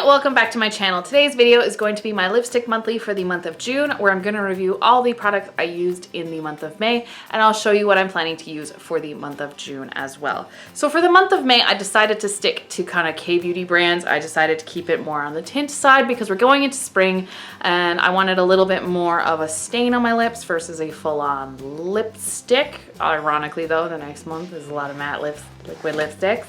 welcome back to my channel. Today's video is going to be my lipstick monthly for the month of June, where I'm going to review all the products I used in the month of May, and I'll show you what I'm planning to use for the month of June as well. So for the month of May, I decided to stick to kind of K-beauty brands. I decided to keep it more on the tint side because we're going into spring and I wanted a little bit more of a stain on my lips versus a full-on lipstick. Ironically though, the next month is a lot of matte liquid lipsticks,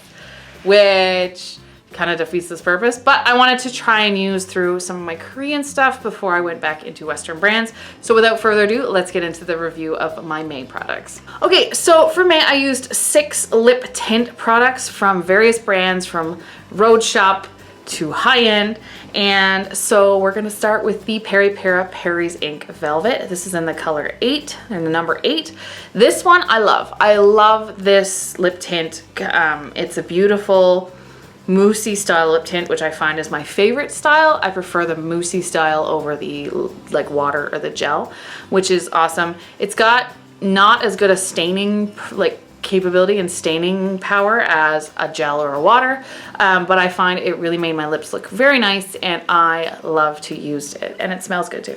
which kind of defeats this purpose, but I wanted to try and use through some of my Korean stuff before I went back into Western brands. So without further ado, let's get into the review of my May products. Okay, so for May, I used 6 lip tint products from various brands, from Road Shop to high-end. And so we're gonna start with the Paris Ink Velvet. This is in the color 8 and the number 8. This one I love. I love this lip tint. It's a beautiful moussey style lip tint, which I find is my favorite style. I prefer the moussey style over the like water or the gel, which is awesome. It's got not as good a staining capability and staining power as a gel or a water, but I find it really made my lips look very nice and I love to use it, and it smells good too.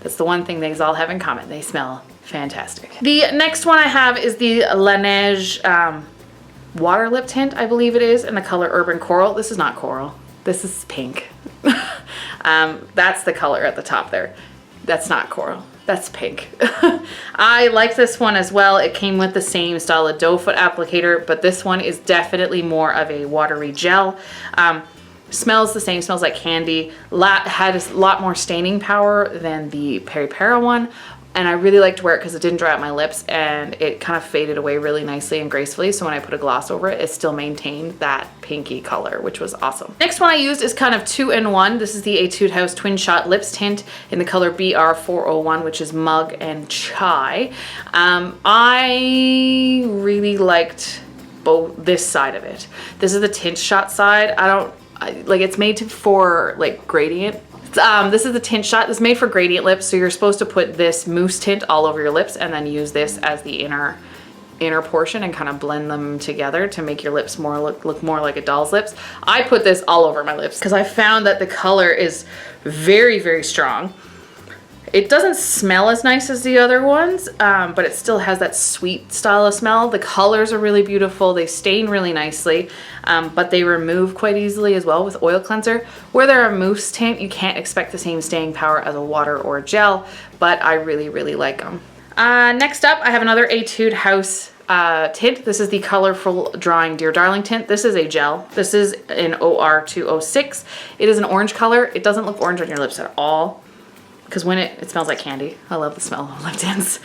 That's the one thing these all have in common. They smell fantastic. The next one I have is the Laneige water lip tint, I believe it is, in the color Urban Coral. This is not coral, this is pink. That's the color at the top there. That's not coral, that's pink. I like this one as well. It came with the same style of doe foot applicator, but this one is definitely more of a watery gel. Smells the same, smells like candy. Had a lot more staining power than the Peri one. And I really liked to wear it because it didn't dry out my lips and it kind of faded away really nicely and gracefully. So when I put a gloss over it, it still maintained that pinky color, which was awesome. Next one I used is kind of 2-in-1. This is the Etude House Twin Shot Lips Tint in the color BR401, which is Mug and Chai. I really liked this side of it. This is the tint shot side. It's made for like gradient. This is the tint shot. This is made for gradient lips, so you're supposed to put this mousse tint all over your lips and then use this as the inner portion and kind of blend them together to make your lips look more like a doll's lips. I put this all over my lips because I found that the color is very, very strong. It doesn't smell as nice as the other ones, but it still has that sweet style of smell. The colors are really beautiful. They stain really nicely, but they remove quite easily as well with oil cleanser. Where they're a mousse tint, you can't expect the same staying power as a water or a gel, but I really, really like them. Next up, I have another Etude House tint. This is the Colorful Drawing Dear Darling tint. This is a gel. This is in OR206. It is an orange color. It doesn't look orange on your lips at all, because when it smells like candy. I love the smell of lip tints.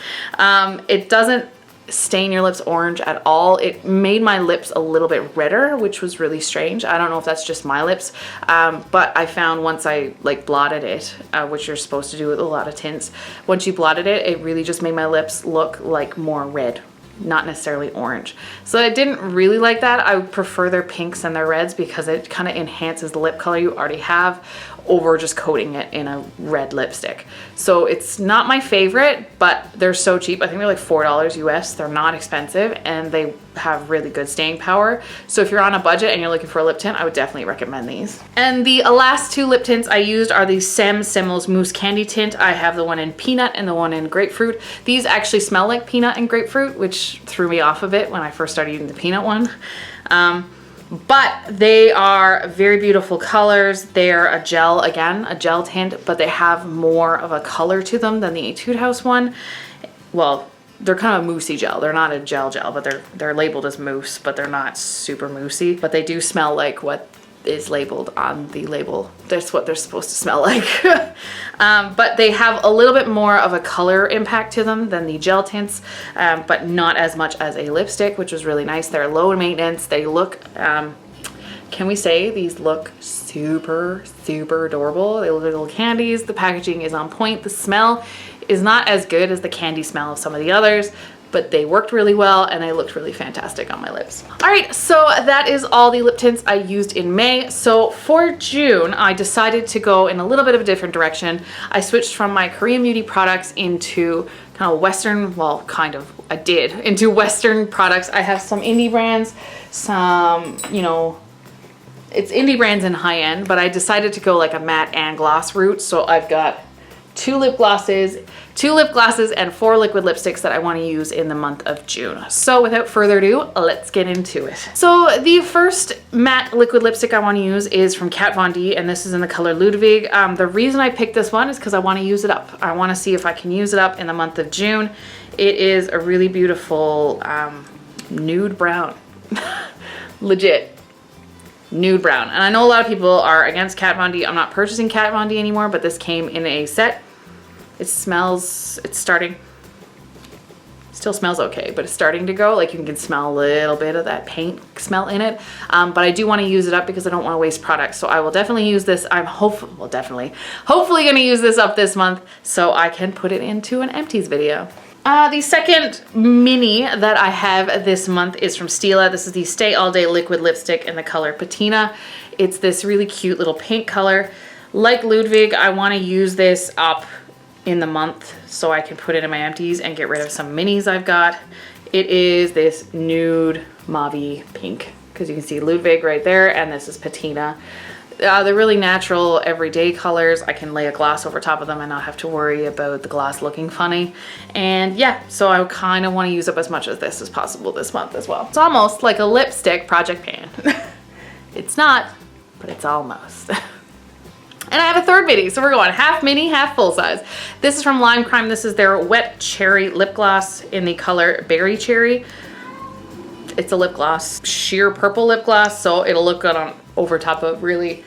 It doesn't stain your lips orange at all. It made my lips a little bit redder, which was really strange. I don't know if that's just my lips, but I found once I blotted it, which you're supposed to do with a lot of tints, once you blotted it, it really just made my lips look like more red, not necessarily orange. So I didn't really like that. I prefer their pinks and their reds because it kind of enhances the lip color you already have over just coating it in a red lipstick. So it's not my favorite, but they're so cheap. I think they're like $4 US. They're not expensive and they have really good staying power. So if you're on a budget and you're looking for a lip tint, I would definitely recommend these. And the last 2 lip tints I used are the Sem Simmels Mousse Candy Tint. I have the one in peanut and the one in grapefruit. These actually smell like peanut and grapefruit, which threw me off a bit when I first started using the peanut one. But they are very beautiful colors. They're a gel, again, a gel tint, but they have more of a color to them than the Etude House one. Well, they're kind of a moussey gel. They're not a gel, but they're labeled as mousse, but they're not super moussey. But they do smell like what is labeled on the label. That's what they're supposed to smell like. But they have a little bit more of a color impact to them than the gel tints, but not as much as a lipstick, which was really nice. They're low maintenance. They look, can we say these look super, super adorable? They look like little candies. The packaging is on point. The smell is not as good as the candy smell of some of the others, but they worked really well and they looked really fantastic on my lips. All right, so that is all the lip tints I used in May. So for June, I decided to go in a little bit of a different direction. I switched from my Korean beauty products into kind of Western, well, kind of, I did, into Western products. I have some indie brands, some, you know, it's indie brands and high end, but I decided to go like a matte and gloss route. So I've got 2 lip glosses, and 4 liquid lipsticks that I want to use in the month of June. So without further ado, let's get into it. So the first matte liquid lipstick I want to use is from Kat Von D, and this is in the color Ludwig. The reason I picked this one is because I want to use it up. I want to see if I can use it up in the month of June. It is a really beautiful nude brown. Legit. Nude brown. And I know a lot of people are against Kat Von D. I'm not purchasing Kat Von D anymore, but this came in a set. It smells, it's starting, still smells okay, but it's starting to go. Like you can smell a little bit of that paint smell in it. But I do want to use it up because I don't want to waste products. So I will definitely use this. I'm hopefully going to use this up this month so I can put it into an empties video. The second mini that I have this month is from Stila. This is the Stay All Day Liquid Lipstick in the color Patina. It's this really cute little pink color. Like Ludwig, I want to use this up in the month so I can put it in my empties and get rid of some minis I've got. It is this nude mauve pink, because you can see Ludwig right there, and this is Patina. They're really natural, everyday colors. I can lay a gloss over top of them and not have to worry about the gloss looking funny. And yeah, so I kind of want to use up as much of this as possible this month as well. It's almost like a lipstick project pan. It's not, but it's almost. And I have a third mini, so we're going half mini, half full size. This is from Lime Crime. This is their Wet Cherry Lip Gloss in the color Berry Cherry. It's a lip gloss, sheer purple lip gloss, so it'll look good on over top of really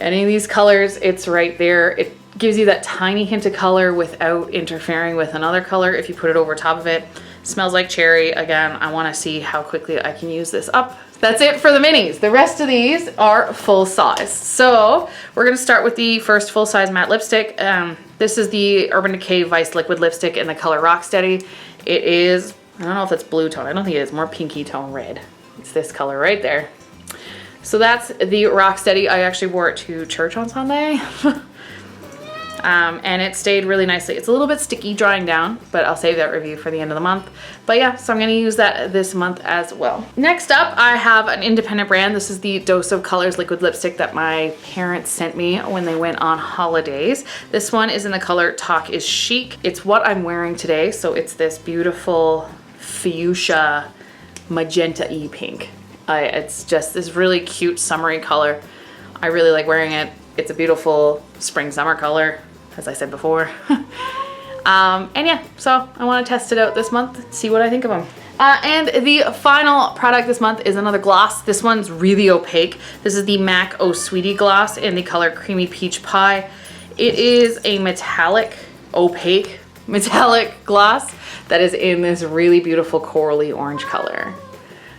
any of these colors. It's right there. It gives you that tiny hint of color without interfering with another color if you put it over top of it. Smells like cherry. Again, I want to see how quickly I can use this up. That's it for the minis. The rest of these are full size. So we're going to start with the first full size matte lipstick. This is the Urban Decay Vice Liquid Lipstick in the color Rocksteady. It is, I don't know if it's blue tone. I don't think it is, more pinky tone red. It's this color right there. So that's the Rocksteady. I actually wore it to church on Sunday. And it stayed really nicely. It's a little bit sticky drying down, but I'll save that review for the end of the month. But yeah, so I'm going to use that this month as well. Next up, I have an independent brand. This is the Dose of Colors liquid lipstick that my parents sent me when they went on holidays. This one is in the color Talk is Chic. It's what I'm wearing today. So it's this beautiful fuchsia magenta-y pink. It's just this really cute summery color. I really like wearing it. It's a beautiful spring summer color, as I said before. And yeah, so I want to test it out this month, see what I think of them. And the final product this month is another gloss. This one's really opaque. This is the MAC Oh Sweetie gloss in the color Creamy Peach Pie. It is a metallic, opaque, metallic gloss that is in this really beautiful corally orange color.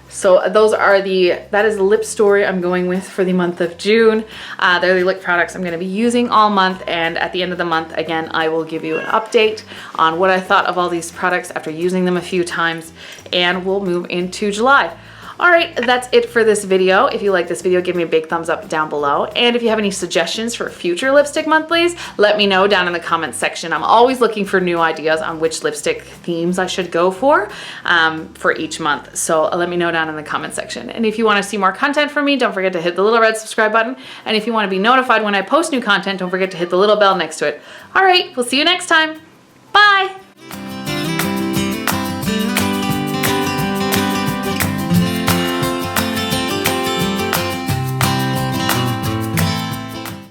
So those are that is the lip story I'm going with for the month of June. They're the lip products I'm going to be using all month, and at the end of the month, again, I will give you an update on what I thought of all these products after using them a few times, and we'll move into July. All right, that's it for this video. If you like this video, give me a big thumbs up down below. And if you have any suggestions for future lipstick monthlies, let me know down in the comments section. I'm always looking for new ideas on which lipstick themes I should go for each month. So let me know down in the comment section. And if you want to see more content from me, don't forget to hit the little red subscribe button. And if you want to be notified when I post new content, don't forget to hit the little bell next to it. All right, we'll see you next time. Bye.